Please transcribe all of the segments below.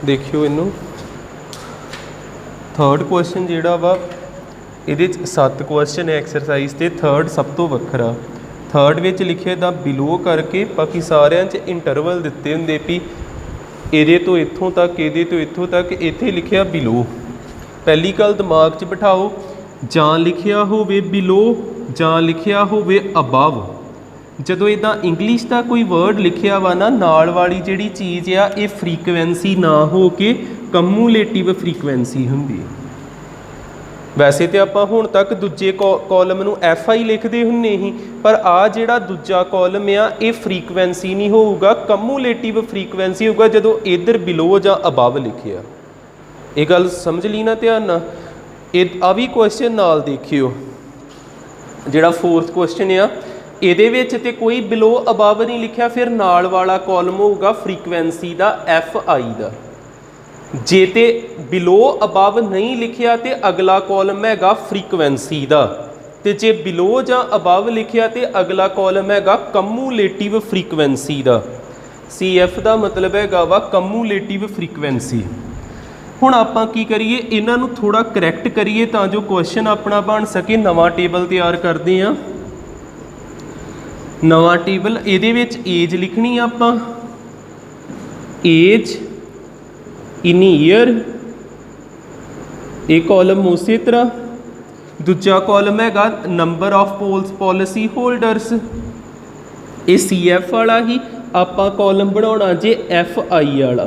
देखियो इनू third question जिहड़ा वा इहदे 7 क्वेश्चन है एक्सरसाइज ते थर्ड सब तो वखरा। थर्ड विच लिखे दा बिलो करके बाकी सारिਆਂ 'ਚ इंटरवल दिते हुंदे भी इहदे तो इत्थों तक इहदे तो इत्थों तक, इत्थे लिखिया बिलो। पहली गल दिमाग 'ਚ बिठाओ, जां लिखिया होवे बिलो जां लिखिया होवे अबव। ਜਦੋਂ इदा इंग्लिश का कोई वर्ड लिखिया वा ना, नाल वाली जिहड़ी चीज़ आ ये फ्रीकुएंसी ना हो के कम्यूलेटिव फ्रीकुएंसी हुंदी। वैसे तो आप हुण तक दूजे कॉलम नूं एफ आई लिखते हुंदे ही, पर आ जिहड़ा दूजा कॉलम आ ये फ्रीकुएंसी नहीं होऊगा, कम्यूलेटिव फ्रीकुएंसी होगा जदों इधर बिलो जां अबव लिखिया। ये गल समझ ली ना ध्यान नाल। आ भी क्वेश्चन नाल देखियो, जिहड़ा फोर्थ क्वेश्चन आ ਇਹਦੇ ਵਿੱਚ ਤੇ कोई बिलो अबव नहीं लिखिया, फिर नाल वाला कॉलम होगा फ्रीकुएंसी का एफ आई का। जे ते बिलो अबव नहीं लिखिया तो अगला कॉलम हैगा फ्रीकुएंसी का, तो जे बिलो जां अबव लिखिया तो अगला कॉलम हैगा कम्यूलेटिव फ्रीकुएंसी का। सी एफ का मतलब हैगा वा कम्यूलेटिव फ्रीकुएंसी। हुण आपां की करिए, इन्हां नूं थोड़ा करैक्ट करिए तां जो क्वेश्चन अपना बन सके। नवां टेबल तैयार करते हैं, नवा टेबल। ये एज लिखनी आपां, एज इन ईयर, एक कॉलम उस तरह। दूजा कॉलम हैगा number of polls policy holders, ये सी एफ वाला ही आपां column banana J F I वाला।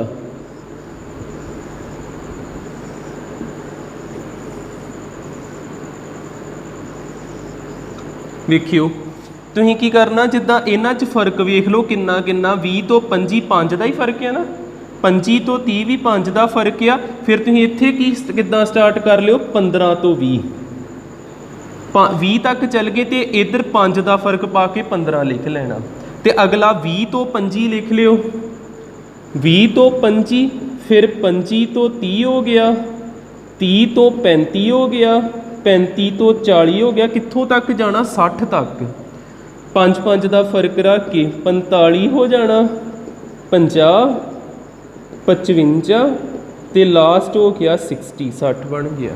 वेखियो तुसीं की करना, जिद्दां इन्हां च फर्क वेख लो किन्ना किन्ना, 20 तो 25 5 का ही फर्क है ना, 25 तो 30 भी 5 का फर्क आ। फिर तुसीं इत्थे की किद्दां स्टार्ट कर लियो 15 तो 20 तक चल गए तो इधर 5 का फर्क पा के 15 लिख लेना। तो अगला 20 तो 25 लिख लियो, 20 तो 25, फिर 25 तो 30 हो गया, 30 तो 35 हो गया, 35 तो 40 हो गया, कित्थों तक जाना 60 तक। 5 का फर्क रख के 45 हो जाना, 50, 55 तो लास्ट हो गया 60, 60 बन गया।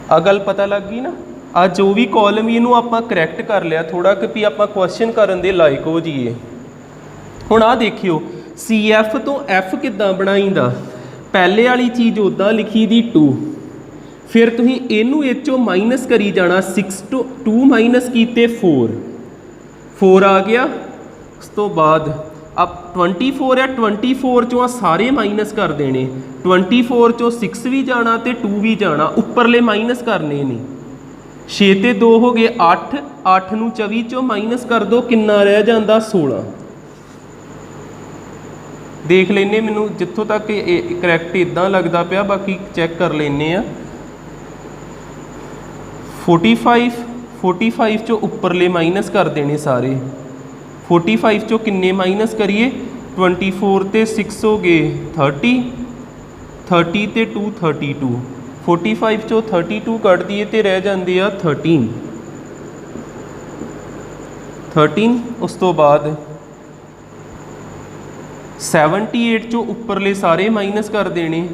आ गल पता लग गई ना। आ जो भी कॉलम इनू आप करैक्ट कर लिया थोड़ा कि भी आप क्वेश्चन करन दे लायक हो जाइए। हुण आ देखियो सी एफ तो एफ किद्दां बनाईदा, पहले वाली चीज़ उदा लिखी दी 2, फिर तुसीं इनू इचों माइनस करी जाना, 6 तो 2 माइनस कीते 4 आ गया। उस तो बाद अब 24 है, 24 चों सारे माइनस कर देने, 24 चों 6 भी जाना तो 2 भी जाना, उपरले माइनस करने ने। 6 ते 2 हो गए 8, 8 नूं 24 चों माइनस कर दो, किन्ना रह जाता 16। देख लेने, मैनू जितों तक करैक्ट इदां लगता पिया, बाकी चैक कर लेने आ। 45 चो उपरले माइनस कर देने सारे, 45 चो किन्ने माइनस करिए, 24 ते 6 हो गए 30, 30 ते 2 32, 45 चो 32 कट दिए तो रह जाते आ 13। उस तो बाद 78 चो उपरले सारे माइनस कर देने,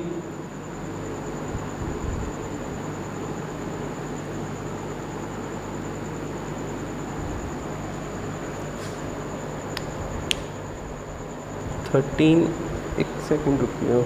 13, एक सेकंड रुकियो।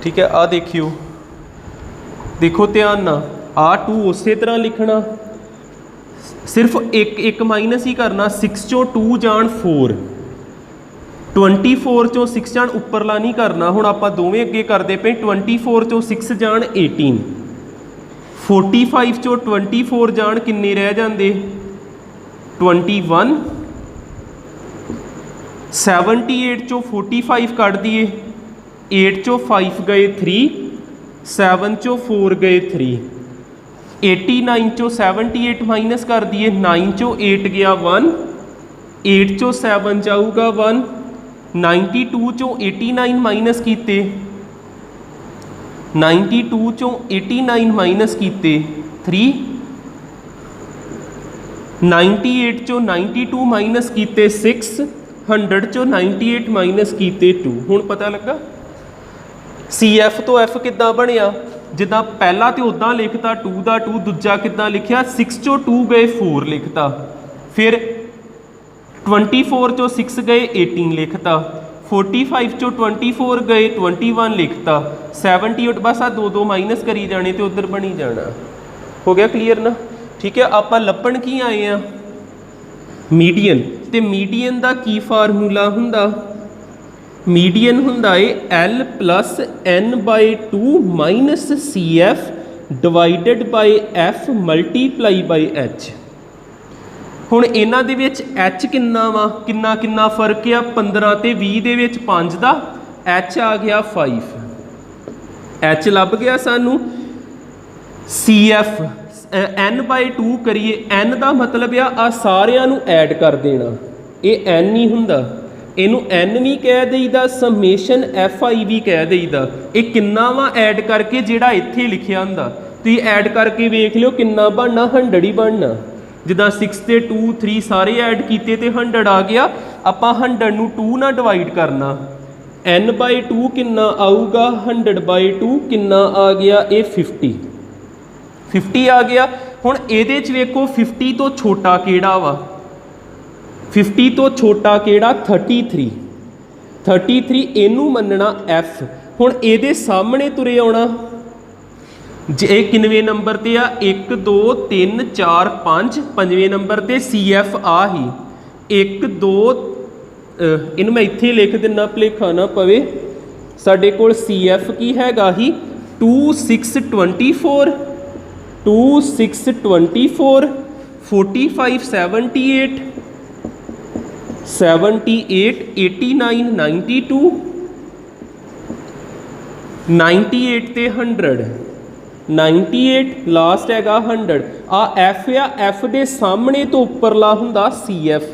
ठीक है, आ देखियो, देखो ध्यान ना, आ 2 उस तरह लिखना, सिर्फ एक एक माइनस ही करना, 6 चों 2 जान 4, 24 चों 6 जान उपरला नहीं करना। हुण आपां दोवें अगे करदे पे, 24 चों 6 जान 18, 45 चों 24 जान किन्ने रह जांदे 21, 78 चों 45 कट दिए, 8 चों 5 गए 3, 7 चों 4 गए 3, 89 चों 78 माइनस कर दिए, 9 चों 8 गया 1, 8 चों 7 जाऊगा 1, 92 चों 89 माइनस कीते, 92 चों 89 माइनस कीते 3, 98 चों 92 माइनस कीते 6, 100 चों 98 माइनस कीते 2। हुण पता लगा CF तो F किद्दां बनिया, जिद्दां पहला तो उदा लिखता 2 का 2, दूजा किद्दां लिखिया 6 चों 2 गए 4 लिखता, फिर 24 चों 6 गए 18 लिखता, 45 चों 24 गए 21 लिखता, 78 बस आ 2 माइनस करी जाने तो उधर बनी जाना। हो गया क्लीयर ना? ठीक है, आप लभण की आए हैं मीडियन, तो मीडियन का की फार्मूला हुंदा, मीडियन हुंदा है L plus n/2 minus CF divided by F multiply by H। हुण इन्हां दे विच H किन्ना वा, किन्ना किन्ना फर्क आ, 15 ते 20 दे विच 5 दा, H आ गया 5, H लभ गया सानू। CF n/2 करिए, n का मतलब आ सारियां नू ऐड कर देना, ये n नहीं हुंदा, इनू n भी कह देईदा, समेशन FI भी कह देईदा। ये किन्ना वा ऐड करके जिहड़ा इत्थे लिखिया हुंदा, तुसीं ऐड करके वेख लिओ किन्ना बनना, 100 ही बनना। जिद्दां 6 ते 2 3 सारे ऐड कीते ते 100 आ गया। आपां 100 नू 2 ना डिवाइड करना, n/2 किन्ना आऊगा, 100/2 किन्ना आ गया, ये 50 आ गया। हुण इहदे च वेखो 50 तो छोटा किहड़ा वा, 50 तो छोटा केड़ा 33 इनू मनना F। हुण इहदे सामने तुरे आउणा, जे किनवे नंबर ते आ, 1 2 3 4 5, 5वें नंबर ते CF आ ही 1 2, इनू मैं इत्थे लिख दिना भुलेखा ना पवे, साडे कोल CF की हैगा ही 2 6 24, 2 6 24, 45 78, 78 89 92, 98 ते 100, 98 लास्ट हैगा 100। आ F आ, F दे सामने तो उपरला हुंदा CF,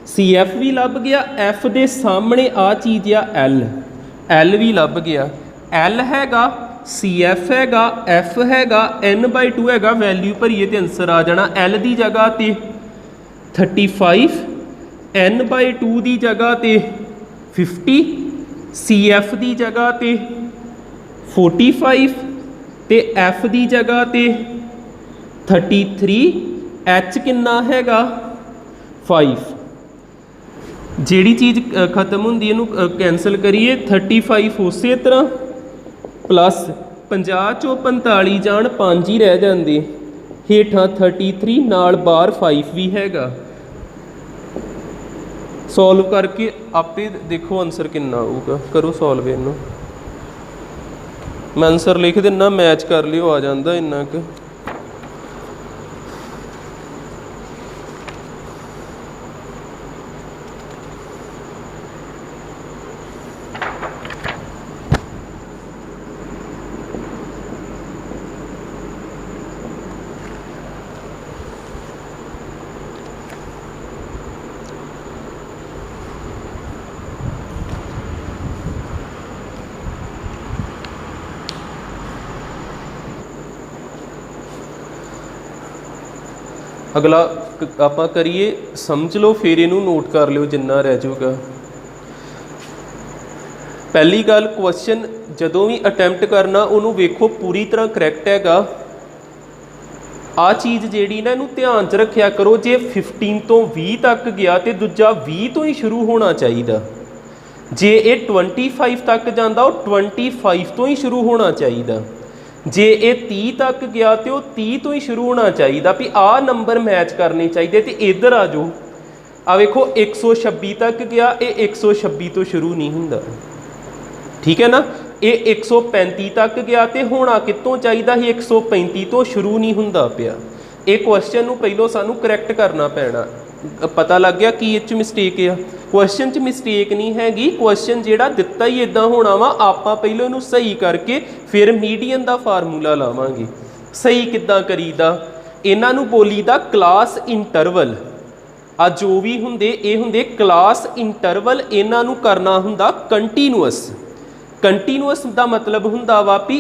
CF भी लभ गया, F दे सामने आ चीज़ आ L, L भी लभ गया, L हैगा, CF हैगा, F हैगा, n/2 हैगा, वैल्यू भरीए तो आंसर आ जाना। L की जगह ते 35, n/2 की जगह ते 50, CF की जगह ते 45 ते F की जगह ते 33, H किन्ना हैगा 5। जिहड़ी चीज़ खत्म होंदी इहनूं कैंसल करिए, 35 उस तरह प्लस 50 चों 45 जान 5 ही रह जाते, हेठां 33 नाल बाहर 5 भी हैगा। सॉल्व करके आपे देखो आंसर कितना आऊगा, करो सॉल्व इनू, मैं आंसर लिख दिना, मैच कर लियो, आ जाता इन्ना क। अगला आप करिए, समझ लो फिर इनू नोट कर लियो जिन्ना रह जाऊगा। पहली गल, क्वेश्चन जदों भी अटैम्प्ट करना उन्होंने वेखो पूरी तरह करैक्ट हैगा। आ चीज़ जी ना इनू ध्यान च रखिया करो, जे 15 तो 20 तक गया तो दूजा 20 तो ही शुरू होना चाहिए, जे ये 25 तक जाता 25 तो ही शुरू होना चाहिए। जे ये 30 तक गया तो 30 तो ही शुरू होना चाहिए भी आ नंबर मैच करने चाहिए तो इधर आ जाओ आ वेखो 126 तक गया ये 126 तो शुरू नहीं होंदा ठीक है ना ये 135 तक गया तो होना कितों चाहिए ही 135 तो शुरू नहीं होंदा पिया ये क्वेश्चन नूं पहलों सानू करैक्ट करना पैना पता लग गया कि इस मिसटेक है क्वेश्चन च मिसटेक नहीं हैगी क्वेश्चन जिहड़ा दिता ही इदां होना वा आपां पहलों इहनूं सही करके फिर मीडियन दा फार्मूला लावांगे सही किद्दां करीदा इन्हां नूं बोलीदा क्लास इंटरवल आ जो भी हुंदे ये हुंदे क्लास इंटरवल इन्हां नूं करना हुंदा कंटीन्यूअस कंटीन्यूअस दा मतलब हुंदा वा भी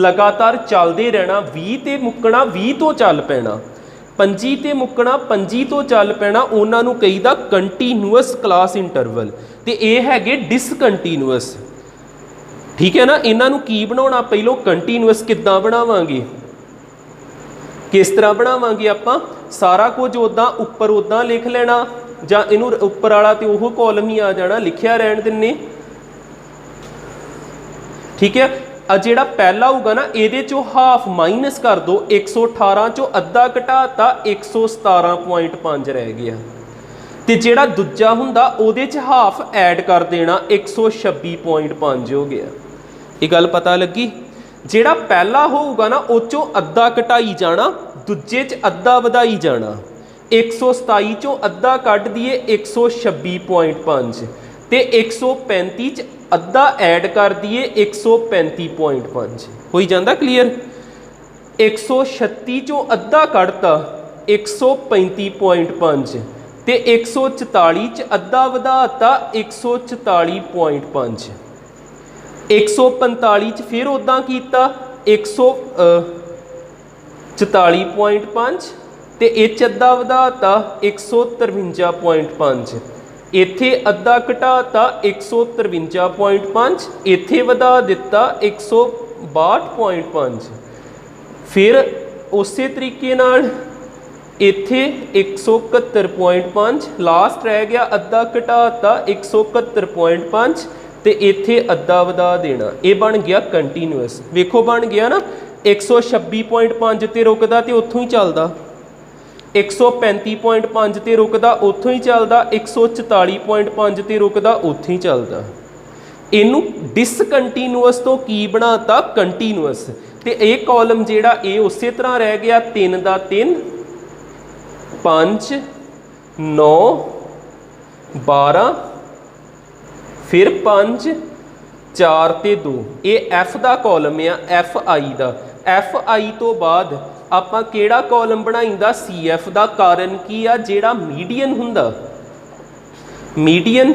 लगातार चलदे रहना 20 ते मुक्कना 20 तो चल पैना 25 ते मुक्कना 25 तो चल पैना उन्होंने कहीदा कंटीन्यूअस क्लास इंटरवल तो ये है डिसकंटीन्यूअस ठीक है ना इन्हों की बनाना पहलों कंटीन्यूअस किद्दां बनावांगे किस तरह बनावांगे आपां सारा कुछ उदां उपर उदां लिख लेना जां इनू उपर वाला तो वह कॉलम ही आ जाना लिखिया रहन दिन्ने ठीक है जिहड़ा पहला होगा ना ये चो हाफ माइनस कर दो 118 चो अद्धा घटाता 117.5 रह गया तो जिहड़ा दूजा हुंदा उहदे च हाफ ऐड कर देना 126.5 हो गया ये गल पता लगी जिहड़ा पहला होगा ना उस चो अद्धा घटाई जाना दूजे च अद्धा वधाई जाना 127 चो अद्धा कट दिए 126.5 ते 135 च अद्धा ऐड कर दिए 135.5 हो जाता क्लीयर 136 चो अद्धा कटता 135.5 ते 144 च अद्धा वधाता 144.5 145 च फिर उदा कीता 144.5 ते इच अद्धा वधाता 153.5 इत्थे अद्धा घटाता 153.5 इत्थे वधा दिता 162.5 फिर उस तरीके नाल इत्थे 171.5 लास्ट रह गया अद्धा घटाता 171.5 ते इत्थे अद्धा वधा देना ये बन गया कंटीन्यूअस वेखो बन गया ना 126.5 ते रुकदा ते उत्थों ही चलदा 135.5 ते रुकदा उत्थों ही चलदा 144.5 ते रुकदा उत्थों ही चलदा इनू डिसकंटीन्यूअस तो की बनाता कंटीन्यूअस ते एक कॉलम जिहड़ा ये उस तरह रह गया 3 दा 3 5 9 12 फिर 5 4 ते 2 ये एफ दा कॉलम है एफ आई दा एफ आई तो बाद आपां केड़ा कॉलम बनाईंदा सी एफ दा कारण की आ जेड़ा मीडियन हुंदा मीडियन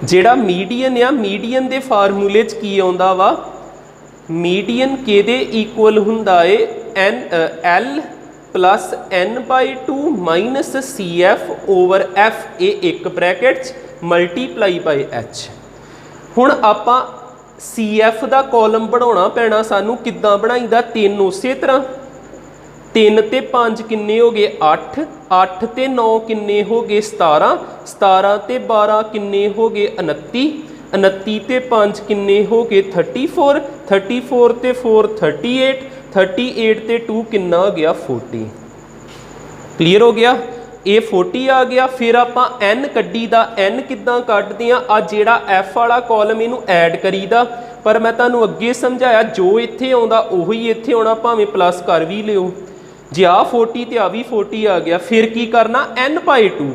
जेड़ा मीडियन आ मीडियन दे फार्मूले च की आउंदा वा मीडियन केदे इक्वल हुंदा है N L plus n/2 minus C F over F A एक ब्रैकेट मल्टीप्लाई बाय एच हुण आपां सी एफ का कॉलम बनाना पैना सानू किद्दां बनाईदा 3 उस तरह 3 ते 5 किन्ने हो गए 8 8 ते 9 किन्ने हो गए 17 17 ते 12 किन्ने हो गए 29 29 ते 5 किन्ने हो गए 34 34 ते 4 38 38 ते 2 किन्ना हो गया 40 क्लीयर हो गया ये 40 आ गया फिर आप एन कड्डी दा एन किद्दां कड्डदे आ जेड़ा एफ वाला कॉलम इनू ऐड करीदा पर मैं तुहानू अगे समझाया जो इत्थे आउंदा ओही इत्थे आउणा भावें प्लस कर भी लिओ जे आ 40 ते आ भी 40 आ गया फिर की करना n/2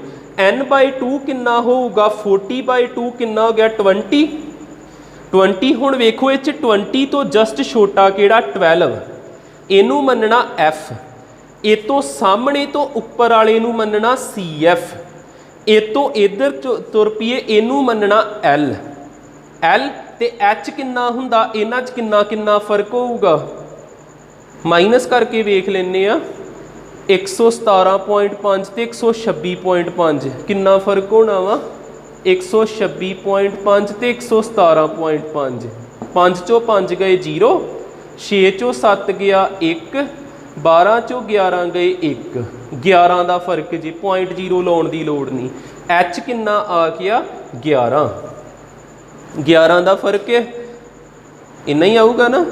n/2 किन्ना होगा 40/2 किन्ना हो गया 20 20 हुण वेखो इस 20 तो जस्ट छोटा केड़ा 12 इनू मनना एफ ए तो सामने तो उपर वाले नू मनना सी एफ ए तो इधर तुर पीए इनू मनना एल एल ते एच किन्ना हुंदा इन्हां च किन्ना किन्ना फर्क होऊगा माइनस करके वेख लैने आ 117.5 ते 126.5 किन्ना फर्क होना वा 126.5 ते 117.5 5 चो 5 गए 0 6 चो 7 गया 1 12 चो 11 गए 1 11 का फर्क जी 0.0 लाने की लोड़ नहीं एच किन्ना आ गया 11 11 का फर्क है, इन्ना ही आऊगा ना।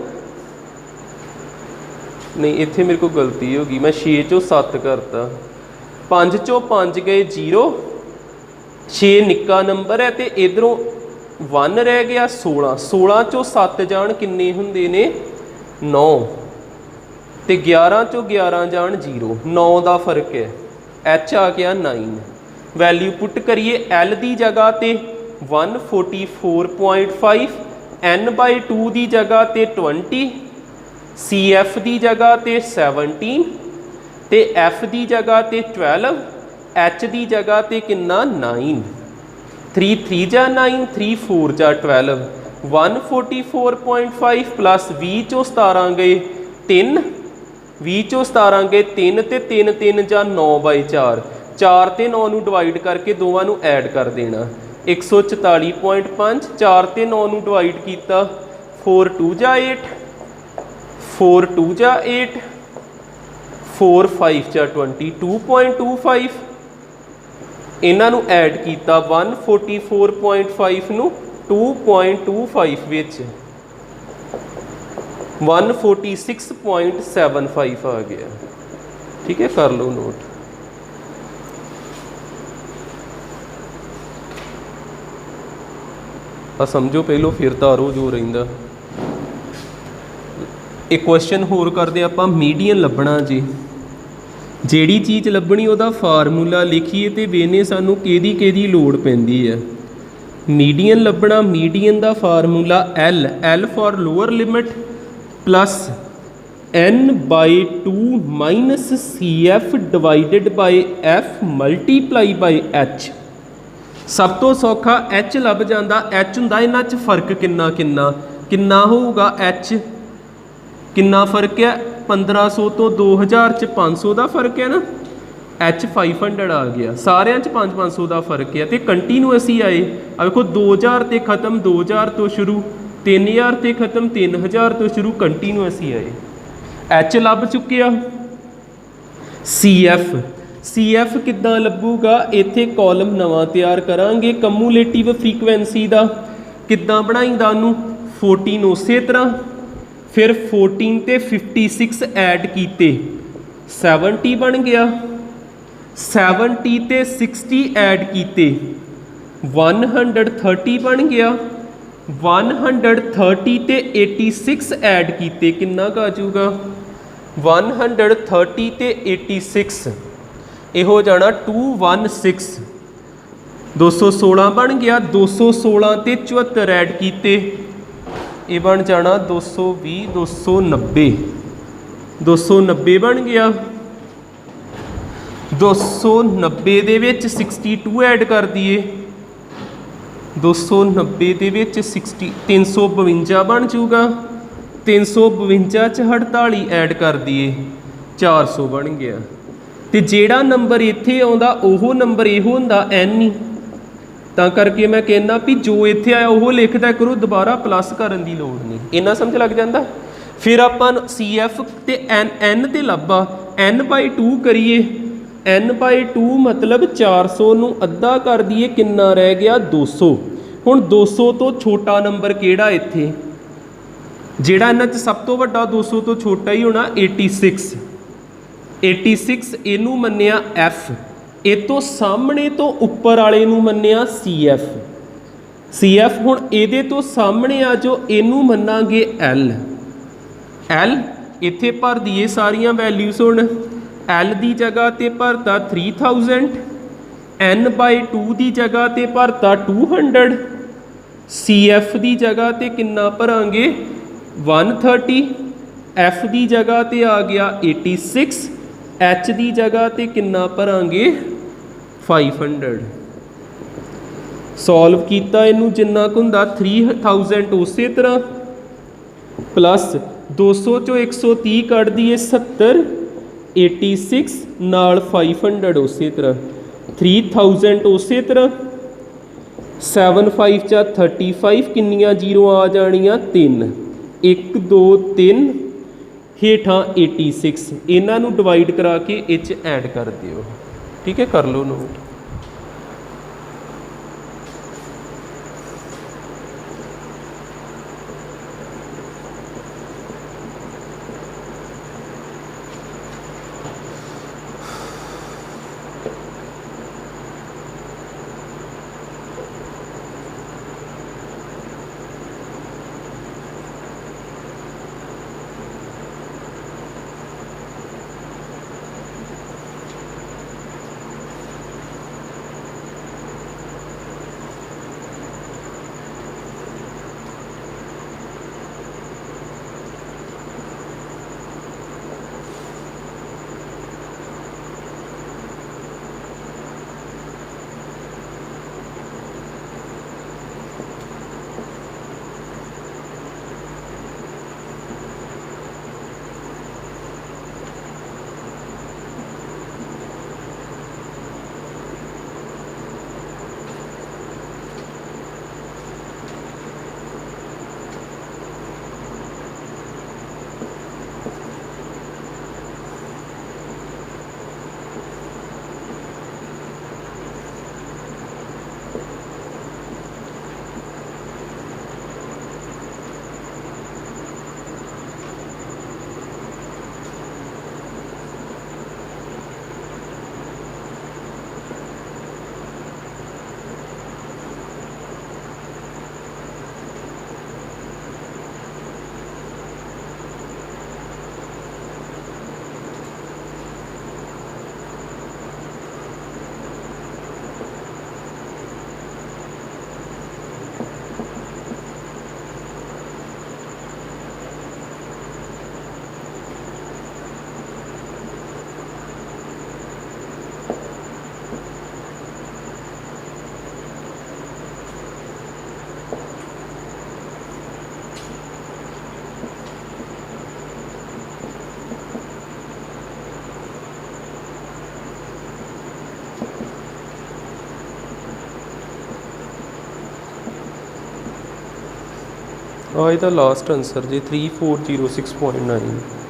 नहीं इत्थे मेरे को गलती हो गई, मैं 6 चों 7 करता, 5 चों 5 गए 0, 6 निक्का नंबर है, तो इधरों 1 रह गया 16, 16 चों 7 जान किन्ने हुंदे ने 9, तो 11 चों 11 जान 0, 9 का फर्क है, एच आ गया 9। वैल्यू पुट करिए, एल की जगह ते 144.5, एन बाई 2 की जगह ते 20, सी एफ की जगह ते 17, ते एफ की जगह ते 12, एच की जगह ते किन्ना 9, 3 3 जा 9, 3 4 जा 12, 144.5 प्लस 20 चों 17 गए 3, 20 चों 17 गए 3, तो 3 3 जा 9 बाई 4, 4 ते 9 नूं डिवाइड करके दोवां नूं ऐड कर देना, 144.5, 4 ते 9 नूं डिवाइड किया 4 2 जा 8, 4 2 जा 8, 4 5 जा 22.25, इन्हां नूं ऐड किया 144.5 नूं 2.25 विच 146.75 आ गया। ठीक है, कर लो नोट। समझो पहलो फिर तारो जो रहिंदा। एक क्वेश्चन होर करते आपां, मीडियन लभना जी। जिहड़ी चीज़ लभनी उहदा फार्मूला लिखिए तो वेने सानू किहदी लोड़ पैंदी है। मीडियन लभना, मीडियन का formula L, L for lower limit plus n by 2 minus C F divided by F multiply by H. सब तो सौखा एच लभ जाता, एच हुंदा इन्हां च फर्क किन्ना किन्ना किन्ना होगा, एच किन्ना फर्क है 1500 तो 2000 च 500 का फर्क है ना, एच 500 आ गया, सारिਆਂ च 500 का फर्क है। तो कंटीन्यूअस ही आए, अब देखो 2000 ते खत्म 2000 तो शुरू, 3000 ते खत्म 3000 तो शुरू, कंटीन्यूअस ही आए। एच लभ चुकिया। सी एफ, सी एफ किद्दां लभूगा, इत्थे कॉलम नवां तैयार करांगे कमूलेटिव फ्रीकुएंसी का। किद्दां बनाईदा उहनूं, 14 उसे तरह, फिर 14 ते 56 ऐड कीते 70 बन गया, 70 ते 60 ऐड कीते 130 बन गया, 130 ते 86 ऐड कीते किन्ना का आजूगा 130 ते 86, ये हो जाना 216, 216 बन गया, 216 ते 74 ऐड कीते, ये बन जाना 220, 290, 290 बन गया, 290 दे विच 62 ऐड कर दिए, 290 दे विच 60, 352 बन जूगा, 352 च 48 ऐड कर दिए 400 बन गया। तो जेड़ा नंबर इत्थे आउंदा ओहो नंबर इहो हुंदा एन ही, तां करके मैं कहना भी जो इत्थे आया ओहो लिखदा करो, दोबारा प्लस करन दी लोड़ नहीं। इन्ना समझ लग जांदा। फिर आपां सी एफ ते एन ते लभा, एन बाई 2 करिए, एन बाई 2 मतलब 400 नूं अद्धा कर दिए, किन्ना रह गया 200। हुण 200 तो छोटा नंबर किहड़ा इत्थे, जिहड़ा इन्हां च सब तो वड्डा 200 तो छोटा ही होना 86, 86 इनू मन्निया एफ, ए तो सामने तो उपर वाले नू मन्निया सी एफ, सी एफ हुण इहदे तो सामने आ जो इनू मन्नांगे एल, एल इत्थे भर दिए सारियां वैल्यूज। हुण एल की जगह ते भरता 3000, एन बाई 2 की जगह ते भरता 200, सी एफ की जगह ते किन्ना भरांगे 130, एफ की जगह ते आ गया 86, एच की जगह ते किन्ना भरांगे 500। सॉल्व किया इनू जिन्ना कुछ हुंदा 3000 उस तरह प्लस 200 चो 130 कट दिए 70, 86 नाल 500 उस तरह, 3000 उस तरह, 7 5 चा 35, किन्नियां जीरो आ जानियां 3, 1 2 3 हेठां 86, इन्हां नूं डिवाइड करा के इच ऐड कर दिओ। ठीक है, कर लो नोट। ਆ ਇਹਦਾ ਲਾਸਟ ਆਨਸਰ ਜੀ 3406.9।